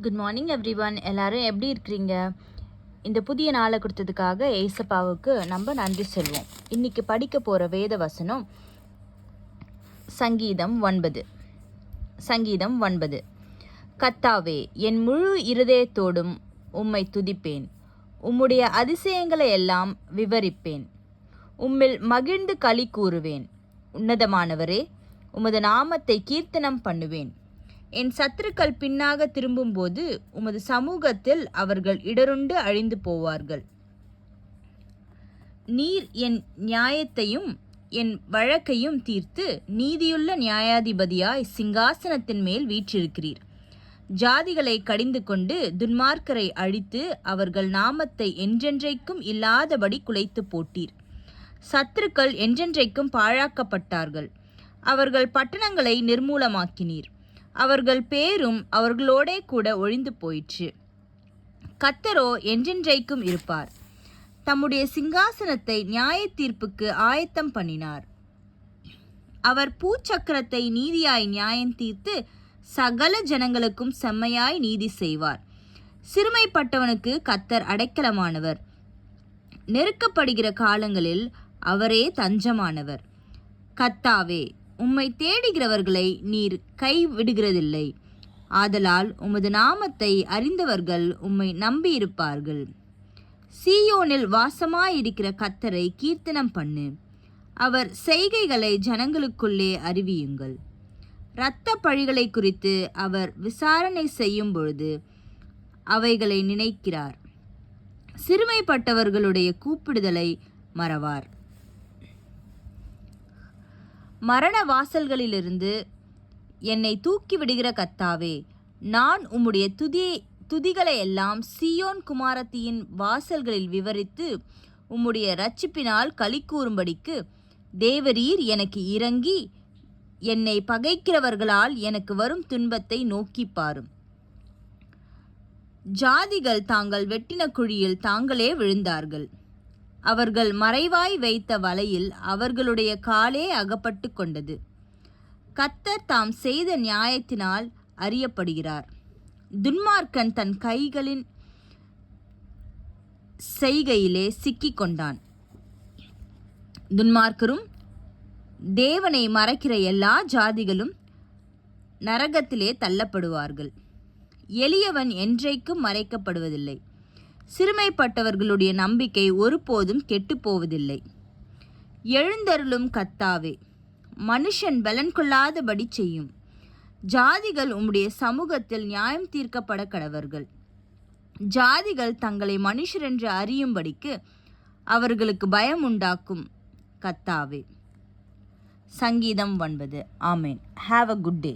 Good morning everyone. எல்லாரும் எப்படி இருக்கிறீங்க? இந்த புதிய நாளை கொடுத்ததுக்காக ஏசப்பாவுக்கு நம்ம நன்றி சொல்வோம். இன்னைக்கு படிக்க போகிற வேத வசனம் சங்கீதம் 9. கர்த்தாவே, என் முழு இருதயத்தோடும் உம்மை துதிப்பேன். உம்முடைய அதிசயங்களை எல்லாம் விவரிப்பேன். உம்மில் மகிழ்ந்து களி கூறுவேன். உன்னதமானவரே, உமது நாமத்தை கீர்த்தனம் பண்ணுவேன். என் சத்துருக்கள் பின்னாக திரும்பும்போது உமது சமூகத்தில் அவர்கள் இடருண்டு அழிந்து போவார்கள். நீர் என் நியாயத்தையும் என் வழக்கையும் தீர்த்து நீதியுள்ள நியாயாதிபதியாய் சிங்காசனத்தின் மேல் வீற்றிருக்கிறீர். ஜாதிகளை கடிந்து கொண்டு துன்மார்க்கரை அழித்து அவர்கள் நாமத்தை என்றென்றைக்கும் இல்லாதபடி குலைத்து போட்டீர். சத்துருக்கள் என்றென்றைக்கும் பாழாக்கப்பட்டார்கள். அவர்கள் பட்டணங்களை நிர்மூலமாக்கினீர். அவர்கள் பேரும் அவர்களோடே கூட ஒழிந்து போயிற்று. கர்த்தரோ என்றென்றைக்கும் இருப்பார். தம்முடைய சிங்காசனத்தை நியாய தீர்ப்புக்கு ஆயத்தம் பண்ணினார். அவர் பூச்சக்கரத்தை நீதியாய் நியாயம் தீர்த்து சகல ஜனங்களுக்கும் செம்மையாய் நீதி செய்வார். சிறுமைப்பட்டவனுக்கு கர்த்தர் அடைக்கலமானவர். நெருக்கப்படுகிற காலங்களில் அவரே தஞ்சமானவர். கர்த்தாவே, உம்மை தேடுகிறவர்களை நீர் கைவிடுகிறதில்லை. ஆதலால் உமது நாமத்தை அறிந்தவர்கள் உம்மை நம்பியிருப்பார்கள். சீயோனில் வாசமாயிருக்கிற கர்த்தரை கீர்த்தனம் பண்ணு. அவர் செய்கைகளை ஜனங்களுக்குள்ளே அறிவியுங்கள். இரத்த பழிகளை குறித்து அவர் விசாரணை செய்யும் பொழுது அவைகளை நினைக்கிறார். சிறுமைப்பட்டவர்களுடைய கூப்பிடுதலை மறவார். மரண வாசல்களிலிருந்து என்னை தூக்கி விடுகிற கர்த்தாவே, நான் உம்முடைய துதிகளை எல்லாம் சீயோன் குமாரத்தியின் வாசல்களில் விவரித்து உம்முடைய இரட்சிப்பினால் களி கூறும்படிக்கு தேவரீர் எனக்கு இறங்கி என்னை பகைக்கிறவர்களால் எனக்கு வரும் துன்பத்தை நோக்கி பாரும். ஜாதிகள் தாங்கள் வெட்டின குழியில் தாங்களே விழுந்தார்கள். அவர்கள் மறைவாய் வைத்த வலையில் அவர்களுடைய காலே அகப்பட்டு கொண்டது. கர்த்தர் தாம் செய்த நியாயத்தினால் அறியப்படுகிறார். துன்மார்க்கன் தன் கைகளின் செய்கையிலே சிக்கிக் கொண்டான். துன்மார்க்கரும் தேவனை மறைக்கிற எல்லா ஜாதிகளும் நரகத்திலே தள்ளப்படுவார்கள். எளியவன் என்றைக்கும் மறைக்கப்படுவதில்லை. சிறுமைப்பட்டவர்களுடைய நம்பிக்கை ஒருபோதும் கெட்டுப்போவதில்லை. எழுந்தருளும் கர்த்தாவே, மனுஷன் பலன் கொள்ளாதபடி செய்யும். ஜாதிகள் உம்முடைய சமூகத்தில் நியாயம் தீர்க்கப்பட கடவர்கள். ஜாதிகள் தங்களை மனுஷரென்று அறியும்படிக்கு அவர்களுக்கு பயம் உண்டாக்கும் கர்த்தாவே. சங்கீதம் 9. ஆமேன். Have a good day.